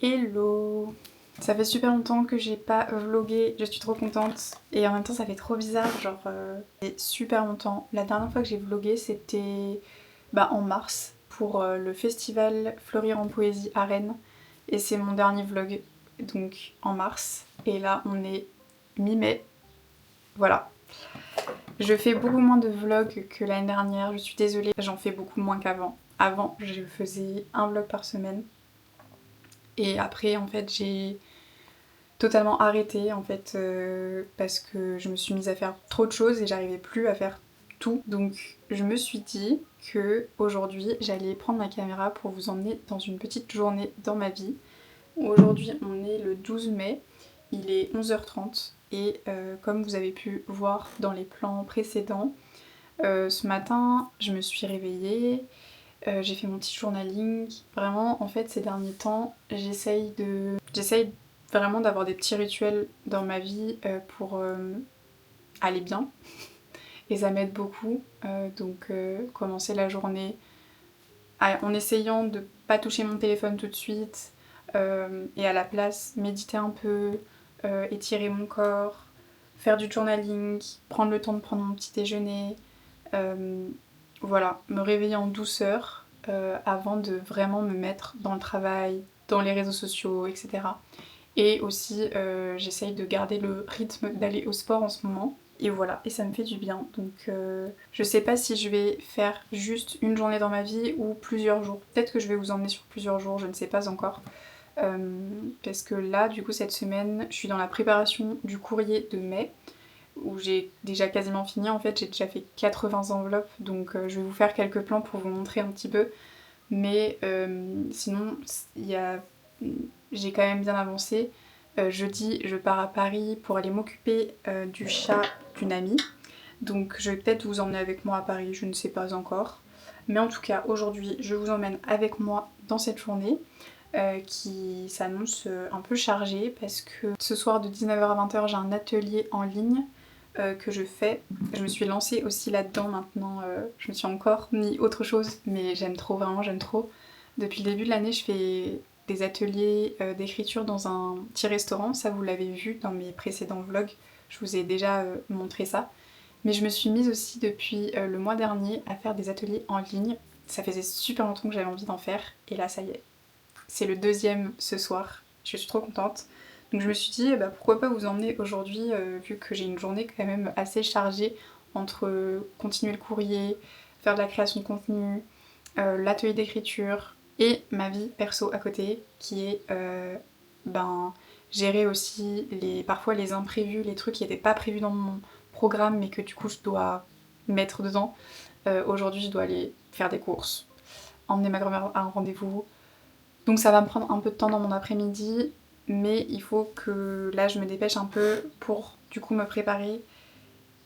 Hello! Ça fait super longtemps que j'ai pas vlogué, je suis trop contente et en même temps ça fait trop bizarre, genre c'est super longtemps. La dernière fois que j'ai vlogué c'était en mars pour le festival Fleurir en Poésie à Rennes et c'est mon dernier vlog donc en mars et là on est mi-mai, voilà. Je fais beaucoup moins de vlogs que l'année dernière, je suis désolée, j'en fais beaucoup moins qu'avant. Avant je faisais un vlog par semaine. Et après en fait j'ai totalement arrêté en fait parce que je me suis mise à faire trop de choses et j'arrivais plus à faire tout. Donc je me suis dit que aujourd'hui j'allais prendre ma caméra pour vous emmener dans une petite journée dans ma vie. Aujourd'hui on est le 12 mai, il est 11h30 et comme vous avez pu voir dans les plans précédents, ce matin je me suis réveillée. J'ai fait mon petit journaling. Vraiment, en fait, ces derniers temps, j'essaye vraiment d'avoir des petits rituels dans ma vie pour aller bien. Et ça m'aide beaucoup. Donc, commencer la journée en essayant de pas toucher mon téléphone tout de suite. Et à la place, méditer un peu, étirer mon corps, faire du journaling, prendre le temps de prendre mon petit déjeuner. Voilà, me réveiller en douceur avant de vraiment me mettre dans le travail, dans les réseaux sociaux, etc. Et aussi, j'essaye de garder le rythme d'aller au sport en ce moment. Et voilà, et ça me fait du bien. Donc je sais pas si je vais faire juste une journée dans ma vie ou plusieurs jours. Peut-être que je vais vous emmener sur plusieurs jours, je ne sais pas encore. Parce que là, du coup, cette semaine, je suis dans la préparation du courrier de mai où j'ai déjà quasiment fini. En fait, j'ai déjà fait 80 enveloppes, donc je vais vous faire quelques plans pour vous montrer un petit peu. Mais sinon, j'ai quand même bien avancé. Jeudi, je pars à Paris pour aller m'occuper du chat d'une amie. Donc je vais peut-être vous emmener avec moi à Paris, je ne sais pas encore. Mais en tout cas, aujourd'hui, je vous emmène avec moi dans cette journée. Qui s'annonce un peu chargée parce que ce soir de 19h à 20h j'ai un atelier en ligne que je fais. Je me suis lancée aussi là-dedans maintenant, je me suis encore mis autre chose mais j'aime trop, vraiment j'aime trop. Depuis le début de l'année je fais des ateliers d'écriture dans un petit restaurant, ça vous l'avez vu dans mes précédents vlogs, je vous ai déjà montré ça. Mais je me suis mise aussi depuis le mois dernier à faire des ateliers en ligne. Ça faisait super longtemps que j'avais envie d'en faire et là ça y est. C'est le deuxième ce soir, je suis trop contente. Donc je me suis dit pourquoi pas vous emmener aujourd'hui vu que j'ai une journée quand même assez chargée entre continuer le courrier, faire de la création de contenu, l'atelier d'écriture et ma vie perso à côté qui est gérer aussi parfois les imprévus, les trucs qui n'étaient pas prévus dans mon programme mais que du coup je dois mettre dedans. Aujourd'hui je dois aller faire des courses, emmener ma grand-mère à un rendez-vous. Donc ça va me prendre un peu de temps dans mon après-midi, mais il faut que là je me dépêche un peu pour du coup me préparer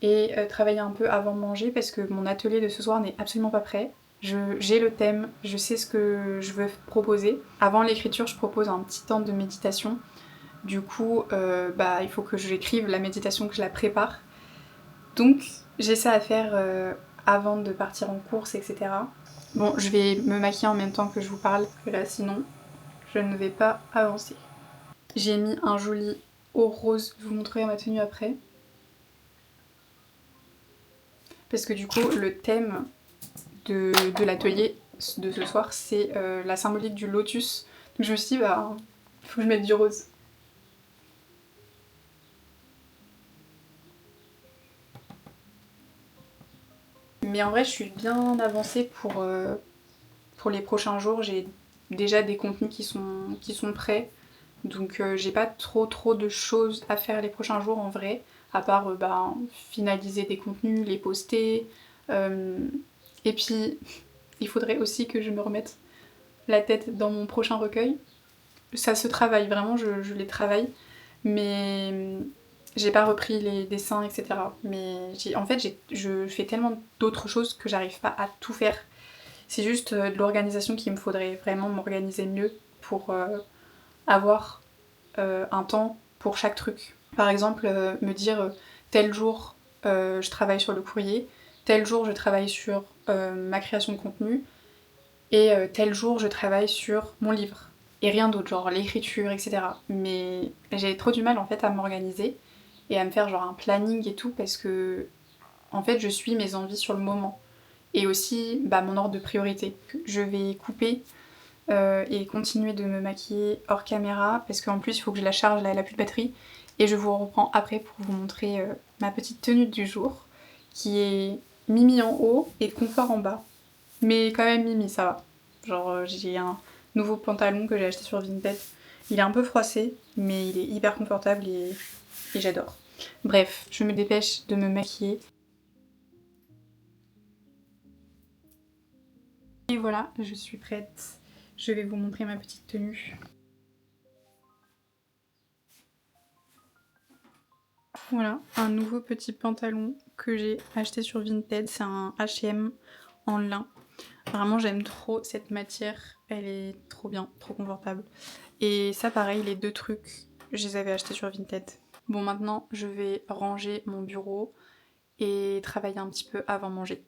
et travailler un peu avant de manger parce que mon atelier de ce soir n'est absolument pas prêt. J'ai le thème, je sais ce que je veux proposer. Avant l'écriture, je propose un petit temps de méditation. Du coup, il faut que j'écrive la méditation, que je la prépare. Donc j'ai ça à faire avant de partir en course, etc. Bon, je vais me maquiller en même temps que je vous parle, parce que là sinon je ne vais pas avancer. J'ai mis un joli haut rose, je vous montrerai ma tenue après. Parce que du coup, le thème de l'atelier de ce soir, c'est la symbolique du lotus. Donc je me suis dit, faut que je mette du rose. Mais en vrai, je suis bien avancée pour les prochains jours. J'ai déjà des contenus qui sont prêts. Donc j'ai pas trop de choses à faire les prochains jours en vrai, à part finaliser des contenus, les poster. Et puis il faudrait aussi que je me remette la tête dans mon prochain recueil. Ça se travaille, vraiment je les travaille, mais j'ai pas repris les dessins, etc. Mais en fait je fais tellement d'autres choses que j'arrive pas à tout faire. C'est juste de l'organisation qu'il me faudrait, vraiment m'organiser mieux pour avoir un temps pour chaque truc. Par exemple, me dire tel jour je travaille sur le courrier, tel jour je travaille sur ma création de contenu et tel jour je travaille sur mon livre. et rien d'autre, genre l'écriture, etc. Mais j'ai trop du mal en fait à m'organiser et à me faire genre un planning et tout parce que en fait je suis mes envies sur le moment et aussi bah, mon ordre de priorité. Je vais couper et continuer de me maquiller hors caméra parce qu'en plus il faut que je la charge, là elle a plus de batterie et je vous reprends après pour vous montrer ma petite tenue du jour qui est Mimi en haut et confort en bas. Mais quand même Mimi ça va. Genre j'ai un nouveau pantalon que j'ai acheté sur Vinted. Il est un peu froissé mais il est hyper confortable et j'adore. Bref, je me dépêche de me maquiller. Et voilà, je suis prête. Je vais vous montrer ma petite tenue. Voilà, un nouveau petit pantalon que j'ai acheté sur Vinted. C'est un H&M en lin. Vraiment, j'aime trop cette matière. Elle est trop bien, trop confortable. Et ça, pareil, les deux trucs, je les avais achetés sur Vinted. Bon, maintenant, je vais ranger mon bureau et travailler un petit peu avant manger.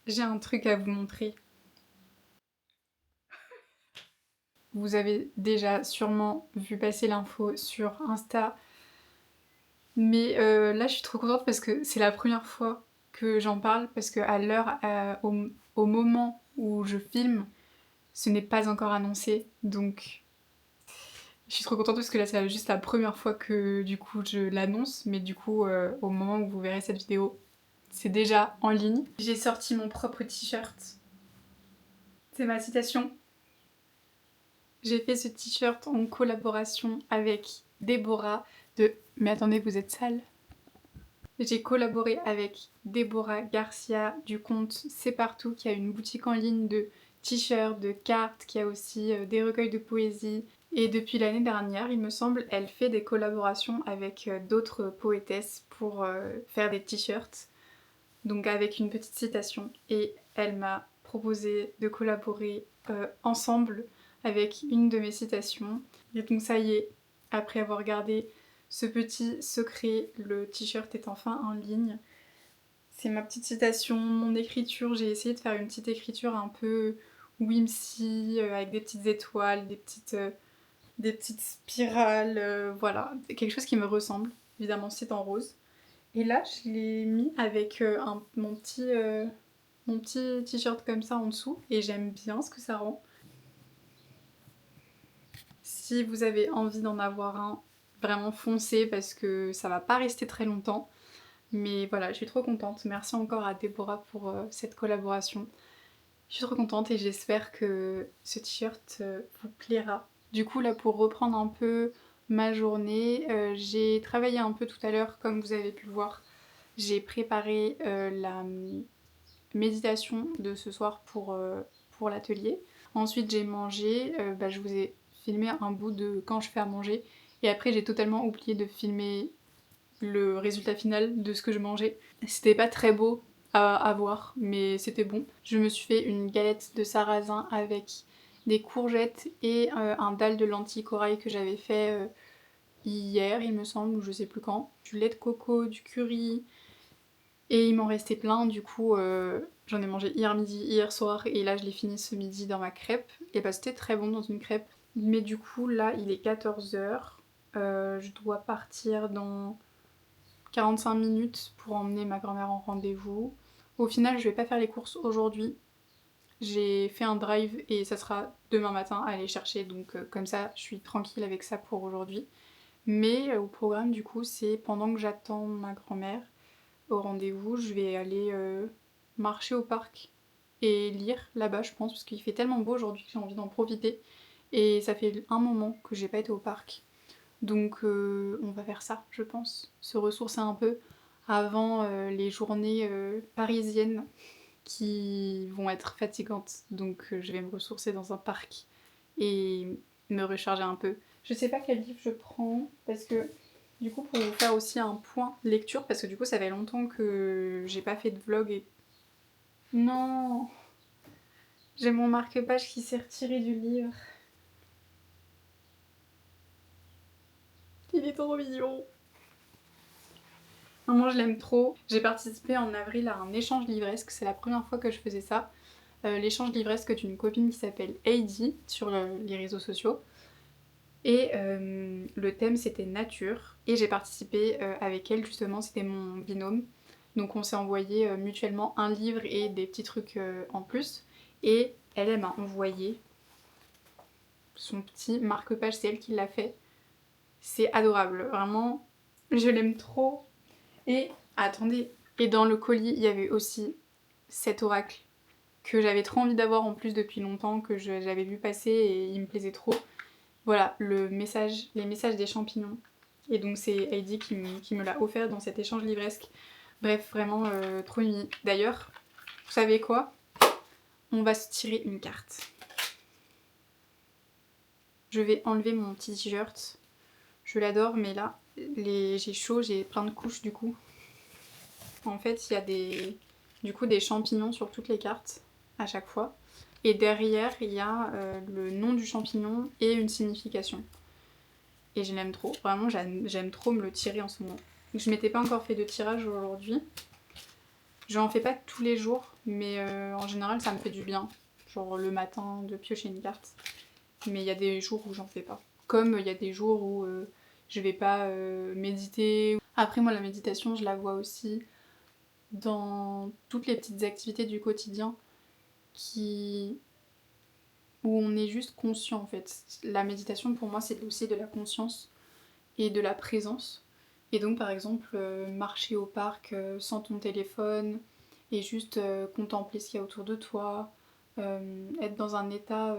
J'ai un truc à vous montrer. Vous avez déjà sûrement vu passer l'info sur Insta. Mais là, je suis trop contente parce que c'est la première fois que j'en parle. Parce qu'à l'heure, au moment où je filme, ce n'est pas encore annoncé. Donc, je suis trop contente parce que là, c'est juste la première fois que du coup je l'annonce. Mais du coup, au moment où vous verrez cette vidéo, c'est déjà en ligne. J'ai sorti mon propre t-shirt. C'est ma citation. J'ai fait ce t-shirt en collaboration avec Déborah de... Mais attendez, vous êtes sale. J'ai collaboré avec Déborah Garcia du compte C'est Partout qui a une boutique en ligne de t-shirts, de cartes, qui a aussi des recueils de poésie. Et depuis l'année dernière, il me semble, elle fait des collaborations avec d'autres poétesses pour faire des t-shirts. Donc avec une petite citation. Et elle m'a proposé de collaborer ensemble avec une de mes citations. Et donc ça y est, après avoir gardé ce petit secret, le t-shirt est enfin en ligne. C'est ma petite citation, mon écriture. J'ai essayé de faire une petite écriture un peu whimsy, avec des petites étoiles, des petites spirales, voilà. Quelque chose qui me ressemble. Évidemment, c'est en rose. Et là, je l'ai mis avec mon petit t-shirt comme ça en dessous. Et j'aime bien ce que ça rend. Si vous avez envie d'en avoir un, vraiment foncez parce que ça va pas rester très longtemps. Mais voilà, je suis trop contente. Merci encore à Déborah pour cette collaboration. Je suis trop contente et j'espère que ce t-shirt vous plaira. Du coup, là, pour reprendre un peu ma journée, j'ai travaillé un peu tout à l'heure, comme vous avez pu le voir. J'ai préparé la méditation de ce soir pour pour l'atelier. Ensuite j'ai mangé, je vous ai filmé un bout de quand je fais à manger. Et après j'ai totalement oublié de filmer le résultat final de ce que je mangeais. C'était pas très beau à voir, mais c'était bon. Je me suis fait une galette de sarrasin avec des courgettes et un dalle de lentilles corail que j'avais fait hier, il me semble, ou je sais plus quand. Du lait de coco, du curry, et il m'en restait plein, du coup j'en ai mangé hier midi, hier soir, et là je l'ai fini ce midi dans ma crêpe. Et bah c'était très bon dans une crêpe. Mais du coup là il est 14h, je dois partir dans 45 minutes pour emmener ma grand-mère en rendez-vous. Au final, je vais pas faire les courses aujourd'hui. J'ai fait un drive et ça sera demain matin à aller chercher, donc comme ça, je suis tranquille avec ça pour aujourd'hui. Mais au programme, du coup, c'est pendant que j'attends ma grand-mère au rendez-vous, je vais aller marcher au parc et lire là-bas, je pense, parce qu'il fait tellement beau aujourd'hui que j'ai envie d'en profiter. Et ça fait un moment que j'ai pas été au parc. Donc on va faire ça, je pense. Se ressourcer un peu avant les journées parisiennes qui vont être fatigantes. Donc je vais me ressourcer dans un parc et me recharger un peu. Je sais pas quel livre je prends parce que du coup pour vous faire aussi un point lecture, parce que du coup ça fait longtemps que j'ai pas fait de vlog et... Non, j'ai mon marque-page qui s'est retiré du livre. Il est trop mignon. Moi je l'aime trop. J'ai participé en avril à un échange livresque, c'est la première fois que je faisais ça. L'échange livresque d'une copine qui s'appelle Heidi sur les réseaux sociaux. Et le thème c'était nature. Et j'ai participé avec elle justement, c'était mon binôme. Donc on s'est envoyé mutuellement un livre et des petits trucs en plus. Et elle m'a envoyé son petit marque-page, c'est elle qui l'a fait. C'est adorable, vraiment, je l'aime trop. Et attendez, et dans le colis, il y avait aussi cet oracle que j'avais trop envie d'avoir en plus depuis longtemps, que j'avais vu passer et il me plaisait trop. Voilà, les messages des champignons. Et donc c'est Heidi qui me l'a offert dans cet échange livresque. Bref, vraiment trop mimi. D'ailleurs, vous savez quoi? On va se tirer une carte. Je vais enlever mon petit t-shirt. Je l'adore, mais là, j'ai chaud, j'ai plein de couches du coup. En fait, il y a des champignons sur toutes les cartes, à chaque fois. Et derrière, il y a le nom du champignon et une signification. Et je l'aime trop. Vraiment, j'aime trop me le tirer en ce moment. Je m'étais pas encore fait de tirage aujourd'hui. J'en fais pas tous les jours, mais en général, ça me fait du bien. Genre le matin, de piocher une carte. Mais il y a des jours où j'en fais pas. Comme il y a des jours où je vais pas méditer. Après, moi, la méditation, je la vois aussi dans toutes les petites activités du quotidien où on est juste conscient en fait. La méditation pour moi c'est aussi de la conscience et de la présence. Et donc par exemple marcher au parc sans ton téléphone et juste contempler ce qu'il y a autour de toi, être dans un état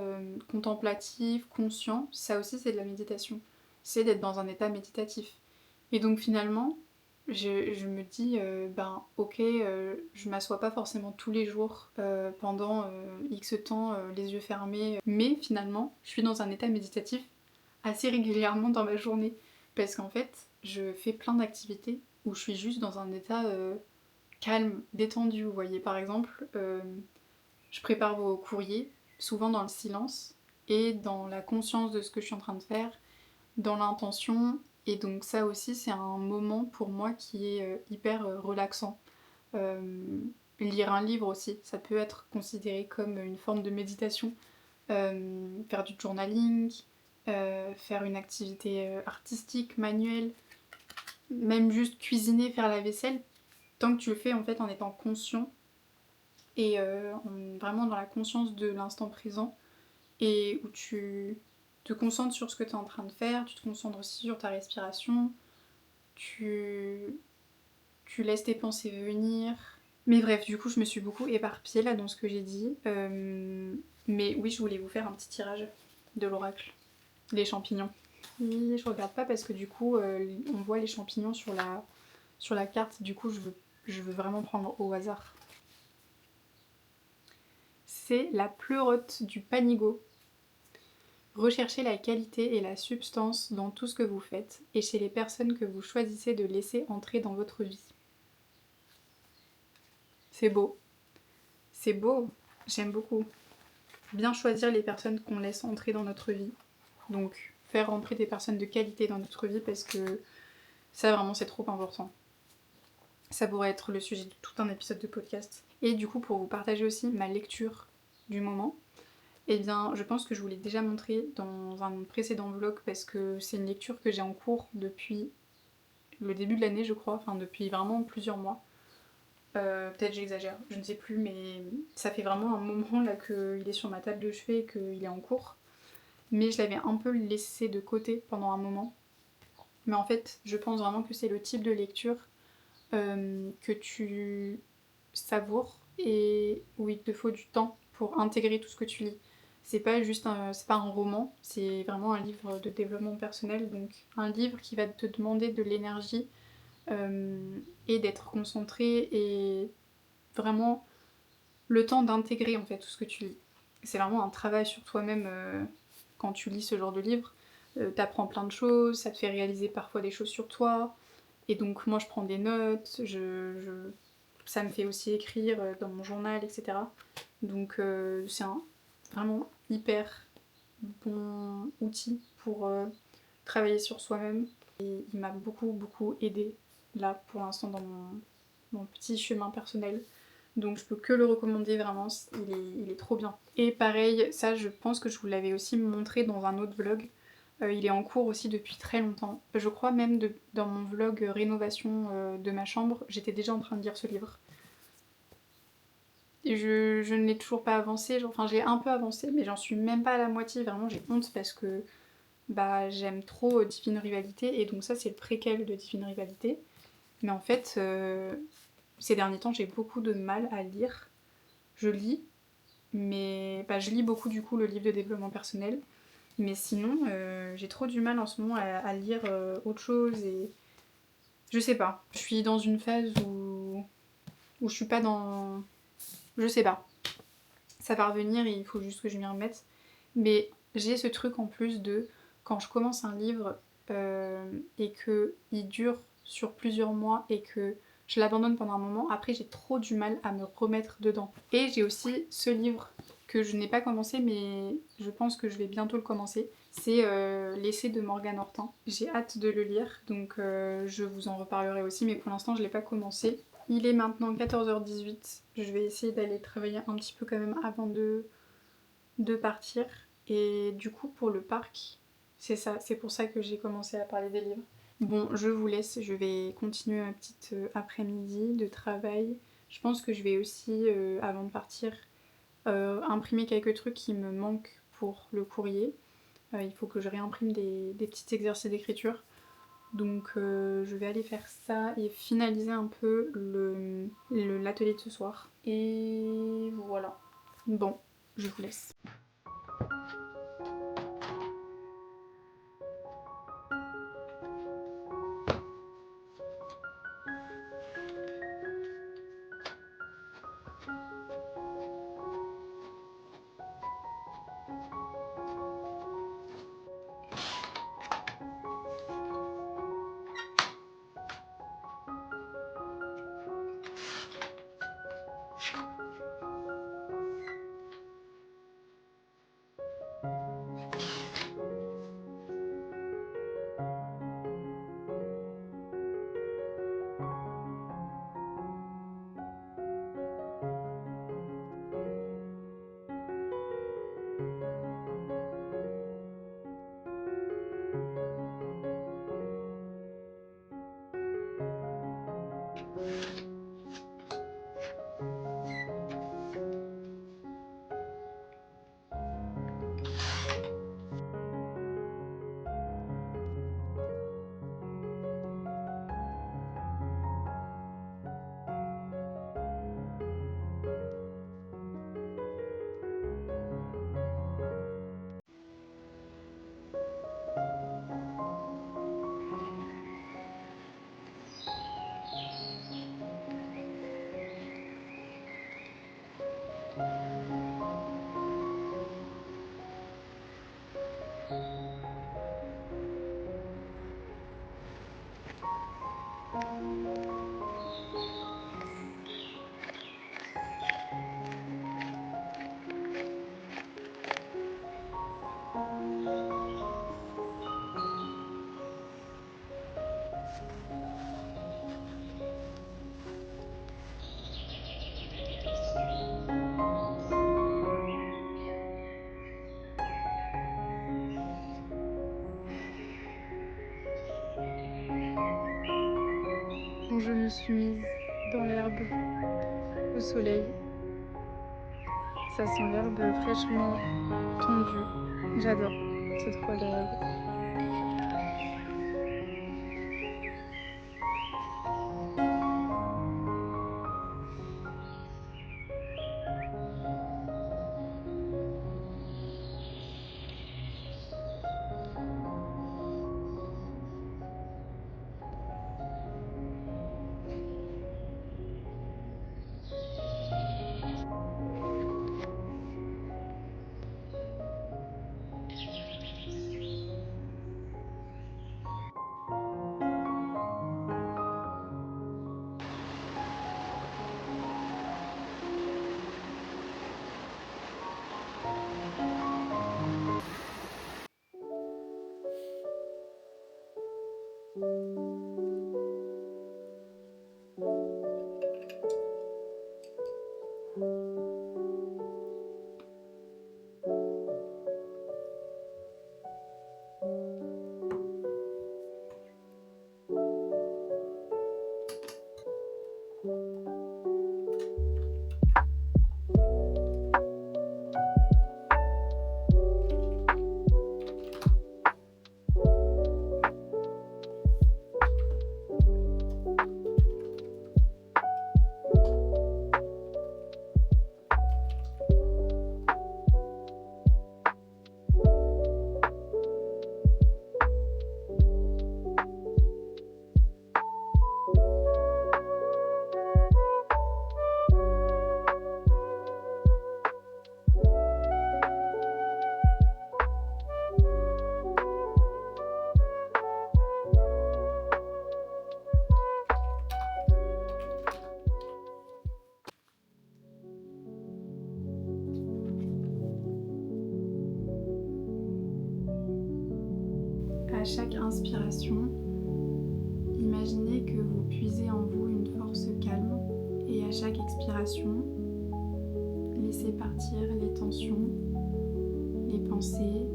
contemplatif, conscient, ça aussi c'est de la méditation. C'est d'être dans un état méditatif. Et donc finalement, je me dis, ok, je m'assois pas forcément tous les jours pendant X temps, les yeux fermés, mais finalement, je suis dans un état méditatif assez régulièrement dans ma journée, parce qu'en fait, je fais plein d'activités où je suis juste dans un état calme, détendu, vous voyez. Par exemple, je prépare vos courriers, souvent dans le silence, et dans la conscience de ce que je suis en train de faire, dans l'intention. Et donc ça aussi c'est un moment pour moi qui est hyper relaxant. Lire un livre aussi, ça peut être considéré comme une forme de méditation. Faire du journaling, faire une activité artistique, manuelle, même juste cuisiner, faire la vaisselle, tant que tu le fais en fait en étant conscient et vraiment dans la conscience de l'instant présent et où tu te concentres sur ce que tu es en train de faire, tu te concentres aussi sur ta respiration, tu laisses tes pensées venir. Mais bref, du coup, je me suis beaucoup éparpillée là dans ce que j'ai dit. Mais oui, je voulais vous faire un petit tirage de l'oracle. Les champignons. Et je regarde pas parce que du coup, on voit les champignons sur la carte. Du coup, je veux vraiment prendre au hasard. c'est la pleurote du panigot. Recherchez la qualité et la substance dans tout ce que vous faites et chez les personnes que vous choisissez de laisser entrer dans votre vie. C'est beau. C'est beau. J'aime beaucoup. Bien choisir les personnes qu'on laisse entrer dans notre vie. Donc faire rentrer des personnes de qualité dans notre vie parce que ça vraiment c'est trop important. Ça pourrait être le sujet de tout un épisode de podcast. Et du coup pour vous partager aussi ma lecture du moment, eh bien je pense que je vous l'ai déjà montré dans un précédent vlog parce que c'est une lecture que j'ai en cours depuis le début de l'année je crois, enfin depuis vraiment plusieurs mois. Peut-être j'exagère, je ne sais plus, mais ça fait vraiment un moment là qu'il est sur ma table de chevet et qu'il est en cours. Mais je l'avais un peu laissé de côté pendant un moment. Mais en fait, je pense vraiment que c'est le type de lecture que tu savoures et où il te faut du temps pour intégrer tout ce que tu lis. C'est pas juste c'est pas un roman, c'est vraiment un livre de développement personnel, donc un livre qui va te demander de l'énergie et d'être concentré et vraiment le temps d'intégrer en fait tout ce que tu lis. C'est vraiment un travail sur toi-même quand tu lis ce genre de livre. T'apprends plein de choses, ça te fait réaliser parfois des choses sur toi. Et donc moi je prends des notes, ça me fait aussi écrire dans mon journal, etc. Donc c'est un vraiment hyper bon outil pour travailler sur soi-même. Et il m'a beaucoup aidé là pour l'instant dans mon petit chemin personnel. Donc je peux que le recommander vraiment, il est trop bien. Et pareil, ça je pense que je vous l'avais aussi montré dans un autre vlog. Il est en cours aussi depuis très longtemps. Je crois même dans mon vlog rénovation de ma chambre, j'étais déjà en train de lire ce livre. Et je ne l'ai toujours pas avancé, enfin j'ai un peu avancé mais j'en suis même pas à la moitié, vraiment j'ai honte parce que bah, j'aime trop Divine Rivalité et donc ça c'est le préquel de Divine Rivalité. Mais en fait, ces derniers temps j'ai beaucoup de mal à lire. Je lis, mais bah, je lis beaucoup du coup le livre de développement personnel. Mais sinon, j'ai trop du mal en ce moment à lire autre chose et je sais pas. Je suis dans une phase où je suis pas dans... Je sais pas. Ça va revenir et il faut juste que je m'y remette. Mais j'ai ce truc en plus de quand je commence un livre et qu'il dure sur plusieurs mois et que je l'abandonne pendant un moment, après j'ai trop du mal à me remettre dedans. Et j'ai aussi ce livre que je n'ai pas commencé mais je pense que je vais bientôt le commencer. C'est L'essai de Morgane Hortin. J'ai hâte de le lire donc je vous en reparlerai aussi mais pour l'instant je l'ai pas commencé. Il est maintenant 14h18, je vais essayer d'aller travailler un petit peu quand même avant de partir. Et du coup pour le parc, c'est ça, c'est pour ça que j'ai commencé à parler des livres. Bon, je vous laisse, je vais continuer ma petite après-midi de travail. Je pense que je vais aussi, avant de partir, imprimer quelques trucs qui me manquent pour le courrier. Il faut que je réimprime des petits exercices d'écriture. Donc je vais aller faire ça et finaliser un peu l'atelier de ce soir. Et voilà. Bon, je vous laisse. Je me suis mise dans l'herbe au soleil. Ça sent l'herbe fraîchement tondue. J'adore, c'est trop agréable. À chaque inspiration, imaginez que vous puisez en vous une force calme et à chaque expiration, laissez partir les tensions, les pensées.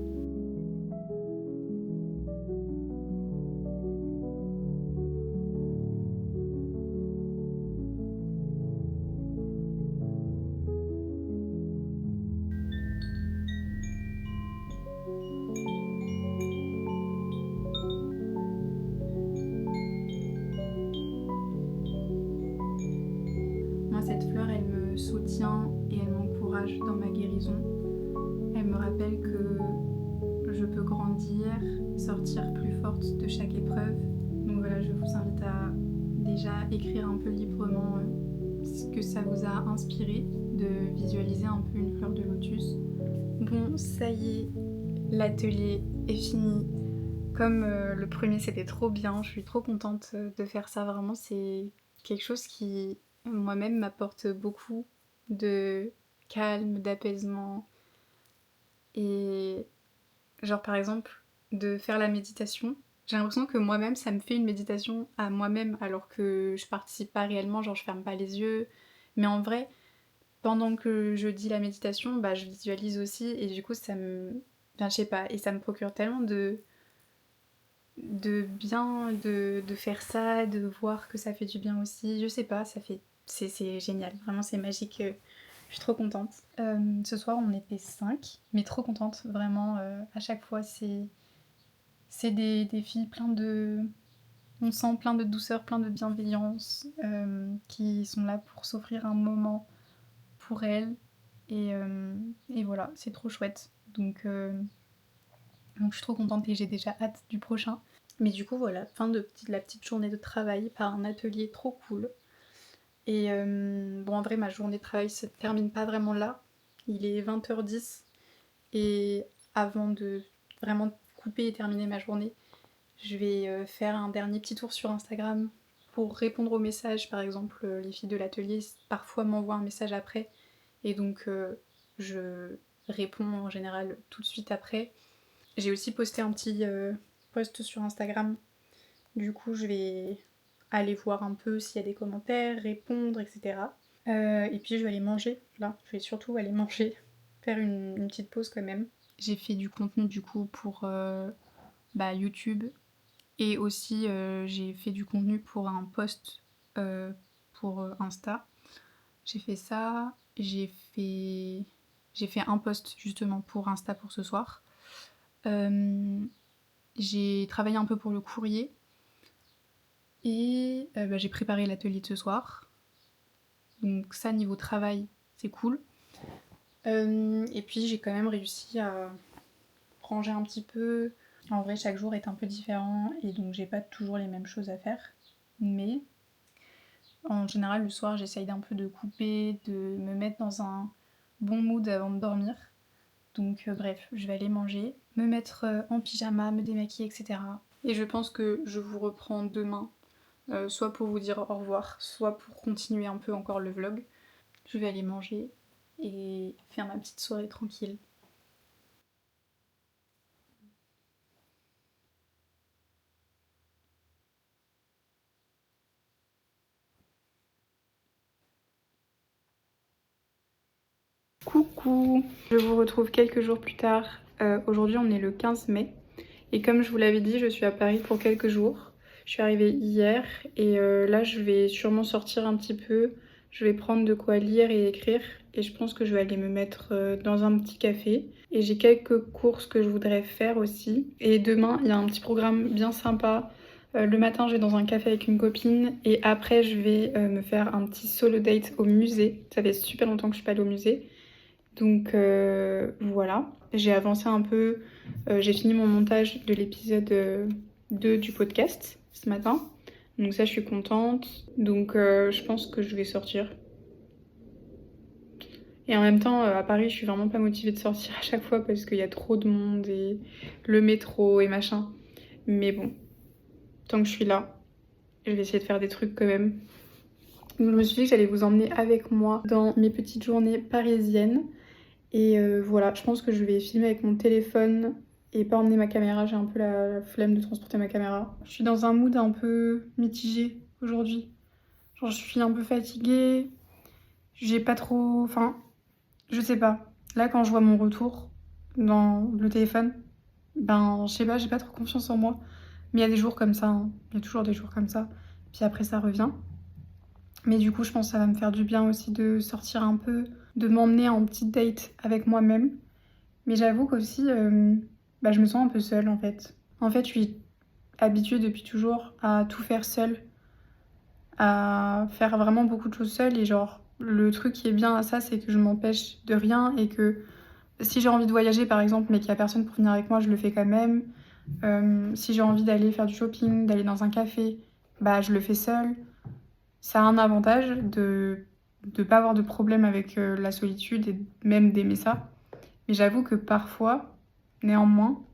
Moi, cette fleur, elle me soutient et elle m'encourage dans ma guérison. Elle me rappelle que je peux grandir, sortir plus forte de chaque épreuve. Donc voilà, je vous invite à déjà écrire un peu librement ce que ça vous a inspiré, de visualiser un peu une fleur de lotus. Bon, ça y est, l'atelier est fini. Comme le premier c'était trop bien, je suis trop contente de faire ça, vraiment c'est quelque chose qui moi-même m'apporte beaucoup de calme, d'apaisement et genre par exemple de faire la méditation. J'ai l'impression que moi-même ça me fait une méditation à moi-même alors que je participe pas réellement, genre je ferme pas les yeux. Mais en vrai, pendant que je dis la méditation, bah je visualise aussi et du coup ça me... Enfin je sais pas, et ça me procure tellement de bien de faire ça, de voir que ça fait du bien aussi. Je sais pas, ça fait... C'est génial, vraiment c'est magique. Je suis trop contente. Ce soir on était 5, mais trop contente, vraiment. À chaque fois c'est des filles plein de... On sent plein de douceur, plein de bienveillance, qui sont là pour s'offrir un moment pour elles. Et voilà, c'est trop chouette. Donc je suis trop contente et j'ai déjà hâte du prochain. Mais du coup voilà, fin de la petite journée de travail par un atelier trop cool. Et bon en vrai ma journée de travail se termine pas vraiment là. Il est 20h10 et avant de vraiment couper et terminer ma journée, je vais faire un dernier petit tour sur Instagram pour répondre aux messages. Par exemple, les filles de l'atelier parfois m'envoient un message après et donc je réponds en général tout de suite après. J'ai aussi posté un petit post sur Instagram. Du coup, je vais aller voir un peu s'il y a des commentaires, répondre, etc. Et puis je vais aller manger. Là, je vais surtout aller manger, faire une petite pause quand même. J'ai fait du contenu du coup pour YouTube et aussi j'ai fait du contenu pour un post pour Insta. J'ai fait ça. J'ai fait un post justement pour Insta pour ce soir. J'ai travaillé un peu pour le courrier et j'ai préparé l'atelier de ce soir. Donc ça, niveau travail, c'est cool. Et puis j'ai quand même réussi à ranger un petit peu. En vrai, chaque jour est un peu différent et donc j'ai pas toujours les mêmes choses à faire. Mais en général, le soir, j'essaye d'un peu de couper, de me mettre dans un bon mood avant de dormir. Donc bref, je vais aller manger, me mettre en pyjama, me démaquiller, etc. Et je pense que je vous reprends demain, soit pour vous dire au revoir, soit pour continuer un peu encore le vlog. Je vais aller manger et faire ma petite soirée tranquille. Coucou! Je vous retrouve quelques jours plus tard. Aujourd'hui on est le 15 mai. Et comme je vous l'avais dit, je suis à Paris pour quelques jours. Je suis arrivée hier et là je vais sûrement sortir un petit peu. Je vais prendre de quoi lire et écrire et je pense que je vais aller me mettre dans un petit café. Et j'ai quelques courses que je voudrais faire aussi. Et demain, il y a un petit programme bien sympa. Le matin, je vais dans un café avec une copine et après, je vais me faire un petit solo date au musée. Ça fait super longtemps que je suis pas allée au musée. Donc voilà, j'ai avancé un peu, j'ai fini mon montage de l'épisode 2 du podcast ce matin. Donc ça, je suis contente. Donc je pense que je vais sortir. Et en même temps, à Paris, je suis vraiment pas motivée de sortir à chaque fois parce qu'il y a trop de monde et le métro et machin. Mais bon, tant que je suis là, je vais essayer de faire des trucs quand même. Donc je me suis dit que j'allais vous emmener avec moi dans mes petites journées parisiennes. Et voilà, je pense que je vais filmer avec mon téléphone et pas emmener ma caméra. J'ai un peu la flemme de transporter ma caméra. Je suis dans un mood un peu mitigé aujourd'hui. Genre, je suis un peu fatiguée. J'ai pas trop. Enfin, je sais pas. Là, quand je vois mon retour dans le téléphone, ben, je sais pas, j'ai pas trop confiance en moi. Mais il y a des jours comme ça, hein. Il y a toujours des jours comme ça. Puis après, ça revient. Mais du coup, je pense que ça va me faire du bien aussi de sortir un peu, de m'emmener en petite date avec moi-même. Mais j'avoue qu'aussi, je me sens un peu seule en fait. En fait, je suis habituée depuis toujours à tout faire seule, à faire vraiment beaucoup de choses seule. Et genre, le truc qui est bien à ça, c'est que je m'empêche de rien et que si j'ai envie de voyager par exemple, mais qu'il n'y a personne pour venir avec moi, je le fais quand même. Si j'ai envie d'aller faire du shopping, d'aller dans un café, bah je le fais seule. Ça a un avantage de ne pas avoir de problème avec la solitude et même d'aimer ça. Mais j'avoue que parfois, néanmoins,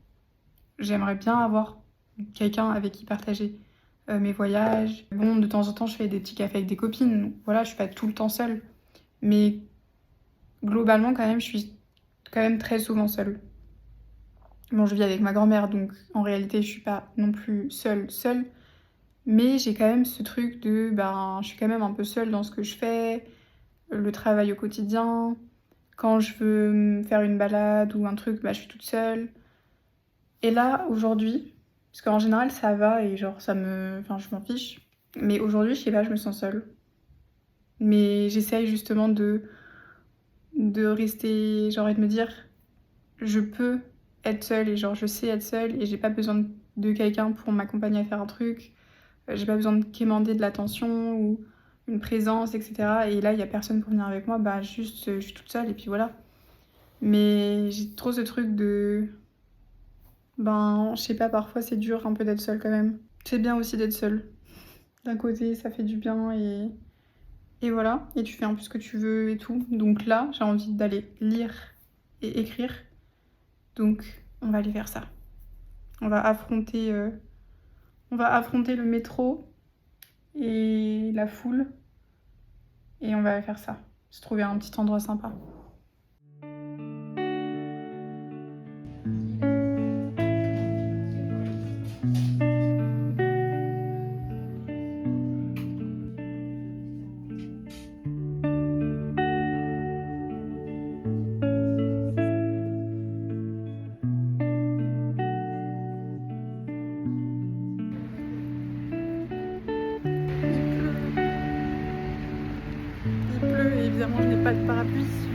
j'aimerais bien avoir quelqu'un avec qui partager mes voyages. Bon, de temps en temps, je fais des petits cafés avec des copines. Donc, voilà, je suis pas tout le temps seule. Mais globalement, quand même, je suis quand même très souvent seule. Bon, je vis avec ma grand-mère, donc en réalité, je suis pas non plus seule. Mais j'ai quand même ce truc de, je suis quand même un peu seule dans ce que je fais, le travail au quotidien. Quand je veux me faire une balade ou un truc, je suis toute seule. Et là, aujourd'hui, parce qu'en général, ça va et genre, enfin, je m'en fiche. Mais aujourd'hui, je sais pas, je me sens seule. Mais j'essaye justement de rester, genre, et de me dire, je peux être seule et genre, je sais être seule et j'ai pas besoin de quelqu'un pour m'accompagner à faire un truc. J'ai pas besoin de quémander de l'attention ou une présence, etc. Et là, il y a personne pour venir avec moi, juste, je suis toute seule et puis voilà. Mais j'ai trop ce truc de je sais pas, parfois c'est dur un peu d'être seule quand même. C'est bien aussi d'être seule. D'un côté, ça fait du bien et voilà. Et tu fais un peu ce que tu veux et tout. Donc là, j'ai envie d'aller lire et écrire. Donc On va aller faire ça. On va affronter le métro et la foule. Et on va aller faire ça. Se trouver un petit endroit sympa. Il pleut et évidemment je n'ai pas de parapluie.